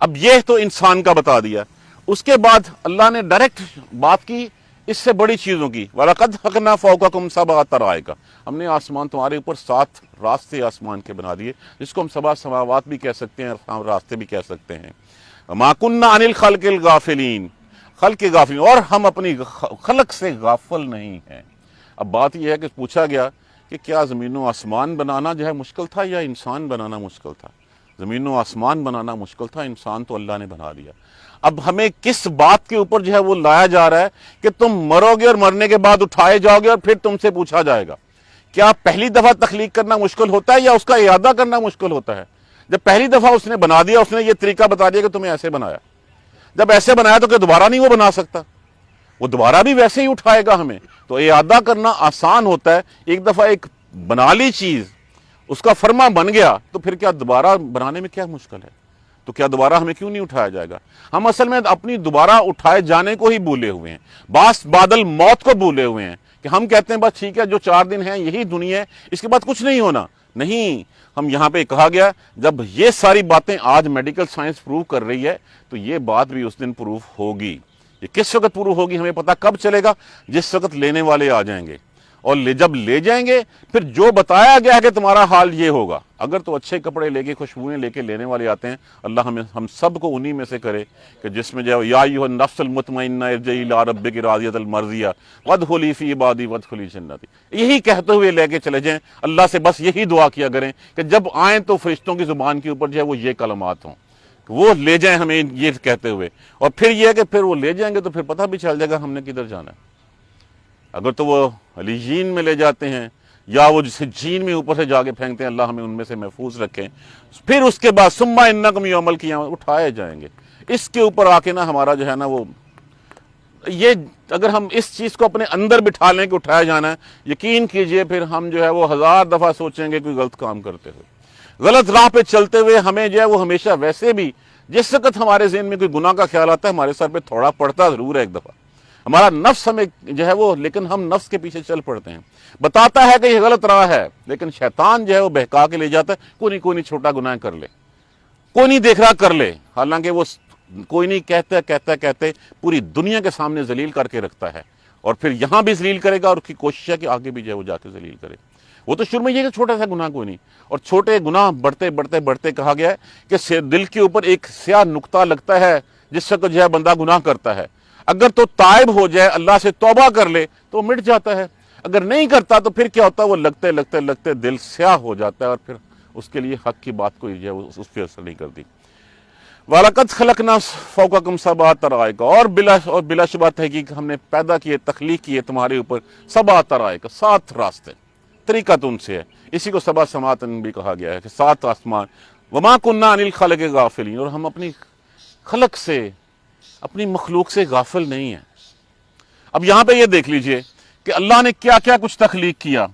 اب یہ تو انسان کا بتا دیا. اس کے بعد اللہ نے ڈائریکٹ بات کی اس سے بڑی چیزوں کی. وَلَقَدْ خَلَقْنَا فَوْقَكُمْ سَبْعَ طَرَائِقَ، ہم نے آسمان تمہارے اوپر 7 راستے آسمان کے بنا دیے، جس کو ہم 7 سماوات بھی کہہ سکتے ہیں اور راستے بھی کہہ سکتے ہیں. مَا كُنَّا عَنِ الْخَلْقِ الْغَافِلِينَ، خلق غافل، اور ہم اپنی خلق سے غافل نہیں ہیں. اب بات یہ ہے کہ پوچھا گیا کہ کیا زمین و آسمان بنانا جو ہے مشکل تھا یا انسان بنانا مشکل تھا؟ زمین و آسمان بنانا مشکل تھا، انسان تو اللہ نے بنا دیا. اب ہمیں کس بات کے اوپر جو ہے وہ لایا جا رہا ہے کہ تم مرو گے اور مرنے کے بعد اٹھائے جاؤ گے اور پھر تم سے پوچھا جائے گا. کیا پہلی دفعہ تخلیق کرنا مشکل ہوتا ہے یا اس کا اعادہ کرنا مشکل ہوتا ہے؟ جب پہلی دفعہ اس نے بنا دیا، اس نے یہ طریقہ بتا دیا کہ تمہیں ایسے بنایا، جب ایسے بنایا تو کہ دوبارہ نہیں وہ بنا سکتا، وہ دوبارہ بھی ویسے ہی اٹھائے گا ہمیں. تو اعادہ کرنا آسان ہوتا ہے. ایک دفعہ ایک بنا لی چیز، اس کا فرما بن گیا، تو پھر کیا دوبارہ بنانے میں کیا مشکل ہے؟ تو کیا دوبارہ ہمیں کیوں نہیں اٹھایا جائے گا؟ ہم اصل میں اپنی دوبارہ اٹھائے جانے کو ہی بھولے ہوئے ہیں، باس بادل موت کو بھولے ہوئے ہیں، کہ ہم کہتے ہیں بس ٹھیک ہے جو 4 دن ہیں یہی دنیا ہے، اس کے بعد کچھ نہیں ہونا. نہیں، ہم یہاں پہ کہا گیا جب یہ ساری باتیں آج میڈیکل سائنس پروو کر رہی ہے تو یہ بات بھی اس دن پروو ہوگی. یہ کس وقت پروو ہوگی ہمیں پتہ کب چلے گا؟ جس وقت لینے والے آ جائیں گے، اور جب لے جائیں گے پھر جو بتایا گیا ہے کہ تمہارا حال یہ ہوگا. اگر تو اچھے کپڑے لے کے خوشبوئیں لے کے لینے والے آتے ہیں، اللہ ہم سب کو انہی میں سے کرے کہ جس میں جو یا ایھا النفس المطمئنہ ارجعی الی ربک راضیۃ مرضیہ وادخلی فی عبادی وادخلی جنتی، یہی کہتے ہوئے لے کے چلے جائیں. اللہ سے بس یہی دعا کیا کریں کہ جب آئیں تو فرشتوں کی زبان کے اوپر جو ہے وہ یہ کلمات ہوں، وہ لے جائیں ہمیں یہ کہتے ہوئے. اور پھر یہ ہے کہ پھر وہ لے جائیں گے تو پھر پتہ بھی چل جائے گا ہم نے کدھر جانا ہے. اگر تو وہ علیجین میں لے جاتے ہیں یا وہ جسے جین میں اوپر سے جا کے پھینکتے ہیں، اللہ ہمیں ان میں سے محفوظ رکھیں. پھر اس کے بعد ثم انکم یوم القیامۃ، اٹھائے جائیں گے. اس کے اوپر آ کے نا ہمارا جو ہے نا وہ یہ اگر ہم اس چیز کو اپنے اندر بٹھا لیں کہ اٹھایا جانا ہے، یقین کیجئے پھر ہم جو ہے وہ 1000 دفعہ سوچیں گے کوئی غلط کام کرتے ہوئے، غلط راہ پہ چلتے ہوئے. ہمیں جو ہے وہ ہمیشہ ویسے بھی جس وقت ہمارے ذہن میں کوئی گناہ کا خیال آتا ہے ہمارے سر پہ تھوڑا پڑتا ضرور ہے ایک دفعہ. ہمارا نفس ہمیں جو ہے وہ، لیکن ہم نفس کے پیچھے چل پڑتے ہیں، بتاتا ہے کہ یہ غلط راہ ہے، لیکن شیطان جو ہے وہ بہکا کے لے جاتا ہے. کوئی نہیں چھوٹا گناہ کر لے، کوئی نہیں دیکھ رہا کر لے، حالانکہ وہ کوئی نہیں کہتے پوری دنیا کے سامنے ذلیل کر کے رکھتا ہے. اور پھر یہاں بھی ذلیل کرے گا اور اس کی کوشش ہے کہ آگے بھی جو ہے وہ جا کے ذلیل کرے. وہ تو شروع میں یہ کہ چھوٹا سا گناہ کوئی نہیں، اور چھوٹے گناہ بڑھتے بڑھتے بڑھتے کہا گیا ہے کہ دل کے اوپر ایک سیاہ نقطہ لگتا ہے جس سے جو ہے بندہ گناہ کرتا ہے، اگر تو تائب ہو جائے، اللہ سے توبہ کر لے تو مٹ جاتا ہے، اگر نہیں کرتا تو پھر کیا ہوتا ہے، وہ لگتے لگتے لگتے دل سیاہ ہو جاتا ہے، اور پھر اس کے لیے حق کی بات کوئی جو ہے اس پہ اثر نہیں کرتی۔ وَلَقَدْ خَلَقْنَا فَوْقَكُمْ سَبْعَ طَرَائِقَ، اور بلا شبہ تحقیق ہم نے پیدا کیے، تخلیق کیے تمہارے اوپر سبع طرائق، 7 راستے، طریقہ تو ان سے ہے، اسی کو سبع سماوات بھی کہا گیا ہے کہ 7 آسمان۔ وَمَا كُنَّا عَنِ الْخَلْقِ غَافِلِينَ، اور ہم اپنی خلق سے، اپنی مخلوق سے غافل نہیں ہیں۔ اب یہاں پہ یہ دیکھ لیجئے کہ اللہ نے کیا کیا کچھ تخلیق کیا،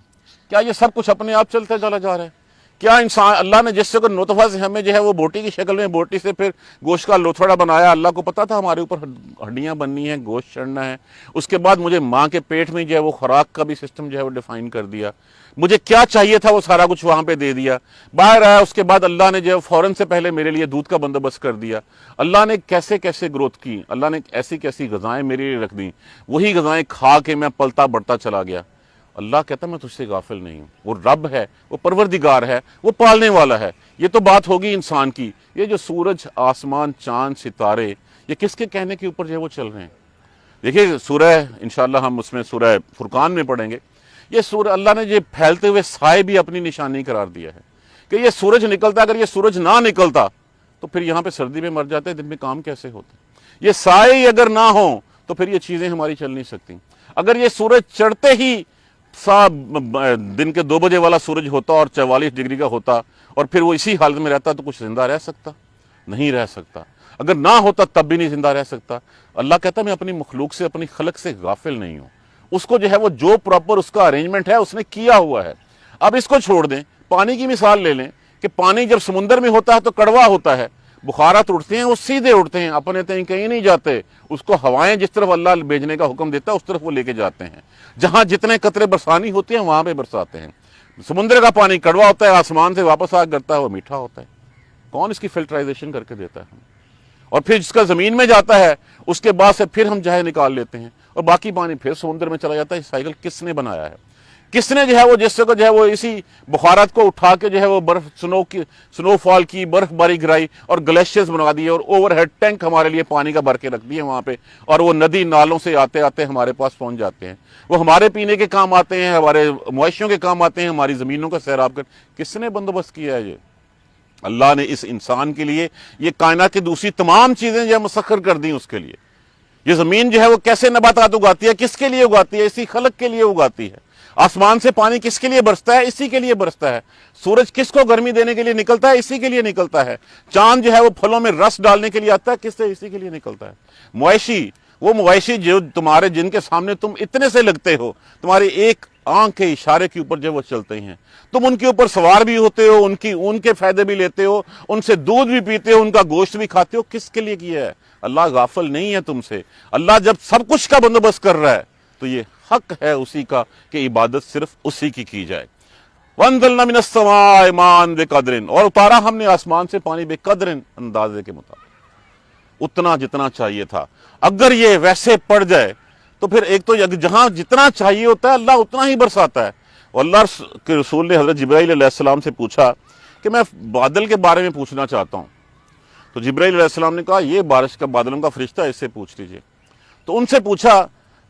کیا یہ سب کچھ اپنے آپ چلتا چلا جا رہا ہے؟ کیا انسان، اللہ نے جس سے کوئی نطفہ سے ہمیں جو ہے وہ بوٹی کی شکل میں، بوٹی سے پھر گوشت کا لوتھڑا بنایا، اللہ کو پتا تھا ہمارے اوپر ہڈیاں بننی ہیں، گوشت چڑھنا ہے، اس کے بعد مجھے ماں کے پیٹ میں جو ہے وہ خوراک کا بھی سسٹم جو ہے وہ ڈیفائن کر دیا، مجھے کیا چاہیے تھا وہ سارا کچھ وہاں پہ دے دیا، باہر آیا اس کے بعد اللہ نے جو ہے فوراً سے پہلے میرے لیے دودھ کا بندوبست کر دیا، اللہ نے کیسے کیسے گروتھ کی، اللہ نے ایسی کیسی غذائیں میرے لیے رکھ دیں، وہی غذائیں کھا کے میں پلتا بڑھتا چلا گیا۔ اللہ کہتا میں تجھ سے غافل نہیں ہوں، وہ رب ہے، وہ پروردگار ہے، وہ پالنے والا ہے۔ یہ تو بات ہوگی انسان کی، یہ جو سورج، آسمان، چاند، ستارے، یہ کس کے کہنے کے اوپر جو ہے وہ چل رہے ہیں؟ دیکھیے سورہ، انشاءاللہ ہم اس میں سورہ فرقان میں پڑھیں گے، یہ سورہ اللہ نے یہ پھیلتے ہوئے سائے بھی اپنی نشانی قرار دیا ہے کہ یہ سورج نکلتا، اگر یہ سورج نہ نکلتا تو پھر یہاں پہ سردی میں مر جاتے، دن میں کام کیسے ہوتے؟ یہ سائے ہی اگر نہ ہوں تو پھر یہ چیزیں ہماری چل نہیں سکتی۔ اگر یہ سورج چڑھتے ہی دن کے 2 بجے والا سورج ہوتا اور 44 ڈگری کا ہوتا اور پھر وہ اسی حالت میں رہتا تو کچھ زندہ رہ سکتا؟ نہیں رہ سکتا۔ اگر نہ ہوتا تب بھی نہیں زندہ رہ سکتا۔ اللہ کہتا میں اپنی مخلوق سے، اپنی خلق سے غافل نہیں ہوں، اس کو جو ہے وہ جو پراپر اس کا ارینجمنٹ ہے اس نے کیا ہوا ہے۔ اب اس کو چھوڑ دیں، پانی کی مثال لے لیں کہ پانی جب سمندر میں ہوتا ہے تو کڑوا ہوتا ہے، بخارات اٹھتے ہیں وہ سیدھے اٹھتے ہیں، اپنے تئیں کہیں نہیں جاتے، اس کو ہوائیں جس طرف اللہ بھیجنے کا حکم دیتا ہے اس طرف وہ لے کے جاتے ہیں، جہاں جتنے قطرے برسانی ہوتی ہیں وہاں پہ برساتے ہیں۔ سمندر کا پانی کڑوا ہوتا ہے، آسمان سے واپس آ کرتا ہے وہ میٹھا ہوتا ہے، کون اس کی فلٹرائزیشن کر کے دیتا ہے؟ اور پھر جس کا زمین میں جاتا ہے اس کے بعد سے پھر ہم جہے نکال لیتے ہیں اور باقی پانی پھر سمندر میں چلا جاتا ہے۔ یہ سائیکل کس نے بنایا ہے؟ کس نے جو ہے وہ جس سے کو جو ہے وہ اسی بخارات کو اٹھا کے جو ہے وہ برف، سنو فال کی برف باری گرائی اور گلیشیئرز بنا دیے اور اوور ہیڈ ٹینک ہمارے لیے پانی کا بھر کے رکھ دیے وہاں پہ، اور وہ ندی نالوں سے آتے آتے ہمارے پاس پہنچ جاتے ہیں، وہ ہمارے پینے کے کام آتے ہیں، ہمارے مویشیوں کے کام آتے ہیں، ہماری زمینوں کا سیراب کر۔ کس نے بندوبست کیا ہے یہ؟ اللہ نے اس انسان کے لیے یہ کائنات کی دوسری تمام چیزیں جو ہے مسخر کر دیں اس کے لیے۔ یہ زمین جو ہے وہ کیسے نباتات اگاتی ہے، کس کے لیے اگاتی ہے؟ اسی خلق کے لیے اگاتی ہے۔ آسمان سے پانی کس کے لیے برستا ہے؟ اسی کے لیے برستا ہے۔ سورج کس کو گرمی دینے کے لیے نکلتا ہے؟ اسی کے لیے نکلتا ہے۔ چاند جو ہے وہ پھلوں میں رس ڈالنے کے لیے آتا ہے، کس سے؟ اسی کے لیے نکلتا ہے۔ مویشی، وہ مویشی جو تمہارے جن کے سامنے تم اتنے سے لگتے ہو، تمہاری ایک آنکھ کے اشارے کے اوپر جو وہ چلتے ہیں، تم ان کے اوپر سوار بھی ہوتے ہو، ان کے فائدے بھی لیتے ہو، ان سے دودھ بھی پیتے ہو، ان کا گوشت بھی کھاتے ہو، کس کے لیے کیا ہے؟ اللہ غافل نہیں ہے تم سے۔ اللہ جب سب کچھ کا بندوبست کر رہا ہے تو یہ حق ہے اسی کا کہ عبادت صرف اسی کی جائے۔ وَأَنزَلْنَا مِنَ السَّمَاءِ مَاءً بِقَدْرٍ، اور اتارا ہم نے آسمان سے پانی بقدر، اندازے کے مطابق، اتنا جتنا چاہیے تھا۔ اگر یہ ویسے پڑ جائے تو پھر ایک تو جہاں جتنا چاہیے ہوتا ہے اللہ اتنا ہی برساتا ہے۔ اور اللہ کے رسول نے حضرت جبرائیل علیہ السلام سے پوچھا کہ میں بادل کے بارے میں پوچھنا چاہتا ہوں، تو جبرائیل علیہ السلام نے کہا یہ بارش کا، بادلوں کا فرشتہ ہے، اس سے پوچھ لیجئے۔ تو ان سے پوچھا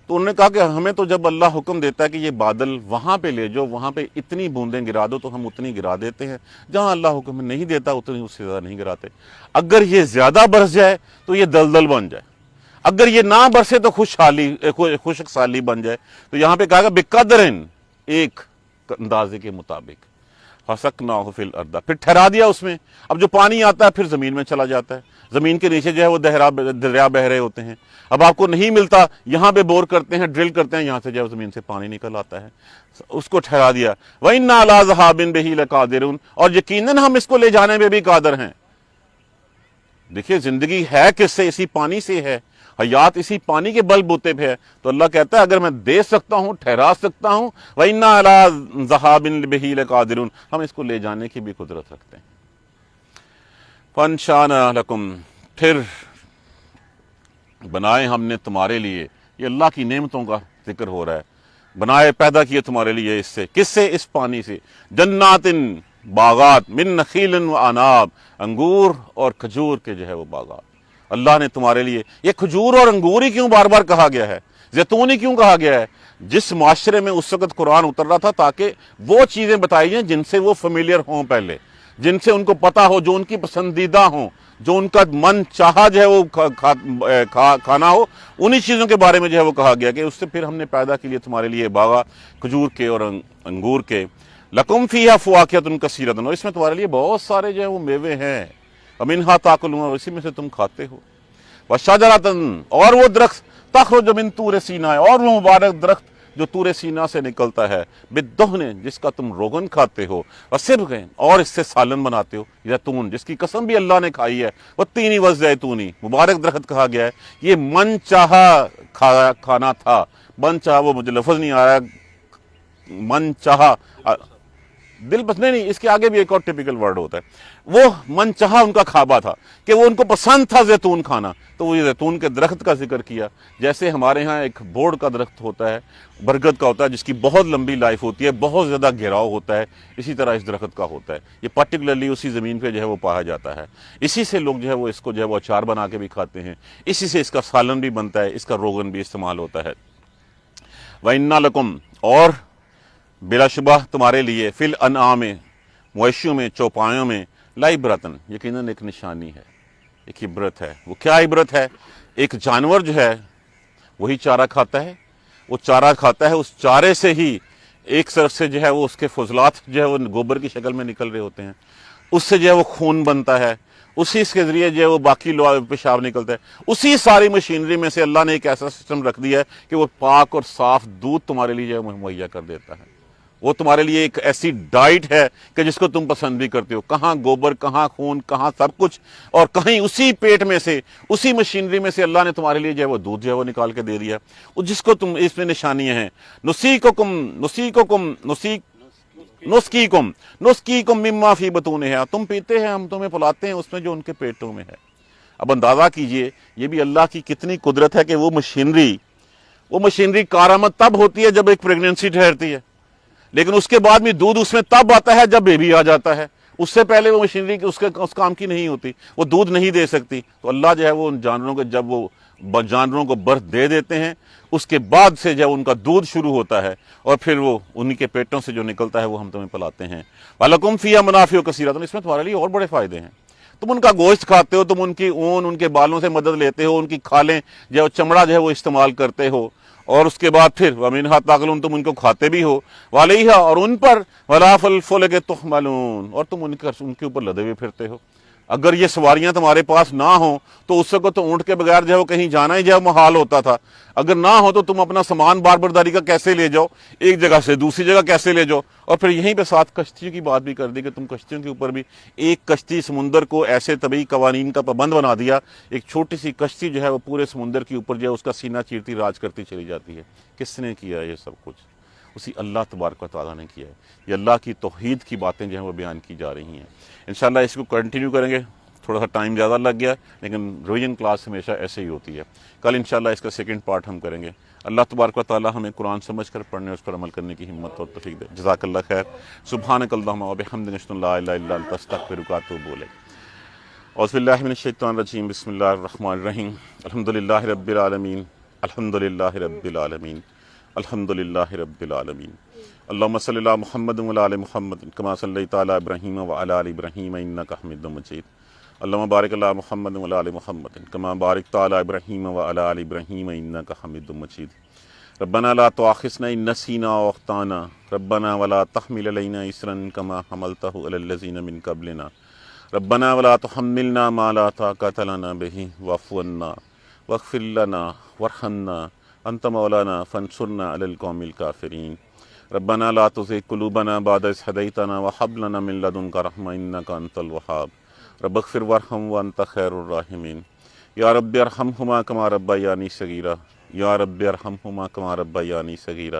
تو انہوں نے کہا کہ ہمیں تو جب اللہ حکم دیتا ہے کہ یہ بادل وہاں پہ لے جاؤ، وہاں پہ اتنی بوندیں گرا دو تو ہم اتنی گرا دیتے ہیں، جہاں اللہ حکم نہیں دیتا اتنی اس سے زیادہ نہیں گراتے۔ اگر یہ زیادہ برس جائے تو یہ دلدل بن جائے، اگر یہ نہ برسے تو خشک سالی بن جائے۔ تو یہاں پہ کہا گا بقدرن، ایک اندازے کے مطابق، فَسَقْنَاهُ فِي الْأَرْضِ، پھر ٹھہرا دیا اس میں۔ اب جو پانی آتا ہے پھر زمین میں چلا جاتا ہے، زمین کے نیچے جو ہے وہ دریا بہ رہے ہوتے ہیں۔ اب آپ کو نہیں ملتا، یہاں پہ بور کرتے ہیں، ڈرل کرتے ہیں، یہاں سے جو ہے زمین سے پانی نکل آتا ہے، اس کو ٹھہرا دیا۔ وَإِنَّا عَلَىٰ ذَهَابٍ بِهِ لَقَادِرُونَ، اور یقیناً ہم اس کو لے جانے میں بھی قادر ہیں۔ دیکھیے زندگی ہے کس سے؟ اسی پانی سے ہے، حیات اسی پانی کے بل بوتے پہ ہے۔ تو اللہ کہتا ہے اگر میں دے سکتا ہوں، ٹھہرا سکتا ہوں، وَإِنَّا عَلَىٰ ذَهَابٍ بِهِ لَقَادِرُونَ، ہم اس کو لے جانے کی بھی قدرت رکھتے ہیں۔ فَأَنشَأْنَا لَكُمْ، پھر بنائے ہم نے تمہارے لیے، یہ اللہ کی نعمتوں کا ذکر ہو رہا ہے، بنائے پیدا کیے تمہارے لیے اس سے، کس سے؟ اس پانی سے، جنات باغات من نخیل و اناب، انگور اور کھجور کے جو ہے وہ باغات اللہ نے تمہارے لیے۔ یہ کھجور اور انگور ہی کیوں بار بار کہا گیا ہے، زیتون ہی کیوں کہا گیا ہے؟ جس معاشرے میں اس وقت قرآن اتر رہا تھا تاکہ وہ چیزیں بتائی جائیں جن سے وہ فیملیئر ہوں، پہلے جن سے ان کو پتا ہو، جو ان کی پسندیدہ ہوں، جو ان کا من چاہا جو ہے وہ کھانا ہو، انہی چیزوں کے بارے میں جو ہے وہ کہا گیا کہ اس سے پھر ہم نے پیدا کے لیے تمہارے لیے باغ کھجور کے اور انگور کے، لکم فیہا فواکہۃ کثیرۃ، اور اس میں تمہارے لیے بہت سارے جو ہے وہ میوے ہیں، ومنہا تاکلون، اور اسی میں سے تم کھاتے ہو، وشجرۃ، اور وہ درخت، تخرج من طور سیناء، اور وہ مبارک درخت جو طور سینا سے نکلتا ہے، بالدہن، جس کا تم روغن کھاتے ہو، وصبغ، اور اس سے سالن بناتے ہو، زیتون جس کی قسم بھی اللہ نے کھائی ہے، والتین والزیتون، مبارک درخت کہا گیا ہے، یہ من چاہا کھانا تھا، من چاہا وہ مجھے لفظ نہیں آ رہا، من چاہا دل بس نہیں، اس کے آگے بھی ایک اور ٹپیکل ورڈ ہوتا ہے، وہ من چاہا ان کا کھابا تھا کہ وہ ان کو پسند تھا زیتون کھانا، تو وہ یہ زیتون کے درخت کا ذکر کیا، جیسے ہمارے ہاں ایک بورڈ کا درخت ہوتا ہے، برگد کا ہوتا ہے، جس کی بہت لمبی لائف ہوتی ہے، بہت زیادہ گھیراؤ ہوتا ہے، اسی طرح اس درخت کا ہوتا ہے، یہ پرٹیکولرلی اسی زمین پہ جو ہے وہ پایا جاتا ہے، اسی سے لوگ جو ہے وہ اس کو جو ہے وہ اچار بنا کے بھی کھاتے ہیں، اسی سے اس کا سالن بھی بنتا ہے، اس کا روغن بھی استعمال ہوتا ہے۔ وَإِنَّ لَكُمْ، اور بلا شبہ تمہارے لیے، فی الانعام، مویشیوں میں، چوپایوں میں، لعبرۃ، یقیناً ایک نشانی ہے، ایک عبرت ہے۔ وہ کیا عبرت ہے؟ ایک جانور جو ہے وہی چارہ کھاتا ہے، وہ چارہ کھاتا ہے، اس چارے سے ہی ایک طرف سے جو ہے وہ اس کے فضلات جو ہے وہ گوبر کی شکل میں نکل رہے ہوتے ہیں، اس سے جو ہے وہ خون بنتا ہے، اسی کے ذریعے جو ہے وہ باقی پیشاب نکلتا ہے، اسی ساری مشینری میں سے اللہ نے ایک ایسا سسٹم رکھ دیا ہے کہ وہ پاک اور صاف دودھ تمہارے لیے جو ہے مہیا کر دیتا ہے۔ وہ تمہارے لیے ایک ایسی ڈائٹ ہے کہ جس کو تم پسند بھی کرتے ہو، کہاں گوبر، کہاں خون، کہاں سب کچھ، اور کہیں اسی پیٹ میں سے، اسی مشینری میں سے اللہ نے تمہارے لیے جو ہے وہ دودھ جو ہے وہ نکال کے دے دیا، جس کو تم، اس میں نشانیاں ہیں، نسقیکم مما فی بطونہا، تم پیتے ہیں، ہم تمہیں پلاتے ہیں اس میں جو ان کے پیٹوں میں ہے۔ اب اندازہ کیجئے، یہ بھی اللہ کی کتنی قدرت ہے کہ وہ مشینری کارآمد تب ہوتی ہے جب ایک پریگننسی ٹھہرتی ہے، لیکن اس کے بعد بھی دودھ اس میں تب آتا ہے جب بیبی آ جاتا ہے، اس سے پہلے وہ مشینری اس کام کی نہیں ہوتی، وہ دودھ نہیں دے سکتی۔ تو اللہ جو ہے وہ ان جانوروں کو، جب وہ جانوروں کو برتھ دے دیتے ہیں، اس کے بعد سے جب ان کا دودھ شروع ہوتا ہے، اور پھر وہ انہی کے پیٹوں سے جو نکلتا ہے وہ ہم تمہیں پلاتے ہیں۔ وَلَكُمْ فِيهَا مَنَافِعُ كَثِيرَةٌ، اس میں تمہارے لیے اور بڑے فائدے ہیں، تم ان کا گوشت کھاتے ہو، تم ان کی اون، ان کے بالوں سے مدد لیتے ہو، ان کی کھالیں جو چمڑا جو ہے وہ استعمال کرتے ہو، اور اس کے بعد پھر وَمِنْهَا تَأْكُلُونَ، تم ان کو کھاتے بھی ہو، وَعَلَيْهَا، اور ان پر، وَلَا فِي الْفُلْكِ تُحْمَلُونَ، اور تم ان کے اوپر لدے ہوئے پھرتے ہو۔ اگر یہ سواریاں تمہارے پاس نہ ہوں تو اس وقت تو اونٹ کے بغیر جو ہے وہ کہیں جانا ہی جو ہے محال ہوتا تھا، اگر نہ ہو تو تم اپنا سامان بار برداری کا کیسے لے جاؤ، ایک جگہ سے دوسری جگہ کیسے لے جاؤ، اور پھر یہیں پہ ساتھ کشتیوں کی بات بھی کر دی کہ تم کشتیوں کے اوپر بھی، ایک کشتی سمندر کو ایسے طبعی قوانین کا پابند بنا دیا، ایک چھوٹی سی کشتی جو ہے وہ پورے سمندر کے اوپر جو ہے اس کا سینہ چیرتی راج کرتی چلی جاتی ہے۔ کس نے کیا یہ سب کچھ؟ اسی اللہ تبارک و تعالیٰ نے کیا ہے۔ یہ اللہ کی توحید کی باتیں جو ہیں وہ بیان کی جا رہی ہیں، انشاءاللہ اس کو کنٹینیو کریں گے، تھوڑا سا ٹائم زیادہ لگ گیا، لیکن ریویژن کلاس ہمیشہ ایسے ہی ہوتی ہے۔ کل انشاءاللہ اس کا سیکنڈ پارٹ ہم کریں گے۔ اللہ تبارک و تعالیٰ ہمیں قرآن سمجھ کر پڑھنے اور اس پر عمل کرنے کی ہمت اور توفیق دے۔ جزاک اللہ خیر۔ سبحانک اللہم وبحمدک، اشہد ان لا الہ الا انت، استغفرک واتوب الیک۔ اعوذ باللہ من الشیطان الرجیم، بسم اللہ الرحمن الرحیم، الحمدللہ رب العالمین، الحمدللہ رب العالمین، الحمدللہ رب العالمین۔ اللہم صلی علی محمد وعلی آل محمد کما صلیت علی ابراہیم وعلی آل ابراہیم انک حمید مجید۔ اللہم بارک علی محمد وعلی آل محمد کما بارکت علی ابراہیم وعلی آل ابراہیم انک حمید مجید۔ ربنا لا تؤاخذنا ان نسینا او اخطانا، ربنا ولا تحمل علینا اصرا کما حملتہ علی الذین من قبلنا، ربنا ولا تحملنا ما لا طاقۃ لنا به واعف عنا واغفر لنا وارحمنا انت مولانا فانصرنا علی القوم الکافرین۔ ربنا لا تزغ قلوبنا بعد إذ هديتنا وهب لنا من لدنك رحمة إنك أنت الوهاب، رب اغفر وارحم وأنت خير الراحمين۔ یا رب ارحمهما كما ربياني صغيرا، یا رب ارحمهما كما ربياني صغيرا،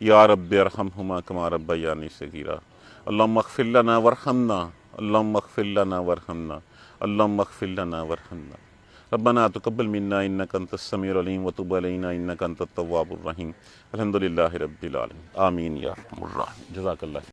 یا رب ارحمهما كما ربياني صغيرا۔ اللهم اغفر لنا وارحمنا، اللهم اغفر لنا وارحمنا، اللهم اغفر لنا وارحمنا۔ ربنا تقبل منا انك انت السميع العليم وتب علينا انك انت التواب الرحيم الحمد لله رب العالمين آمین یا ارحم الراحمین. جزاک اللہ.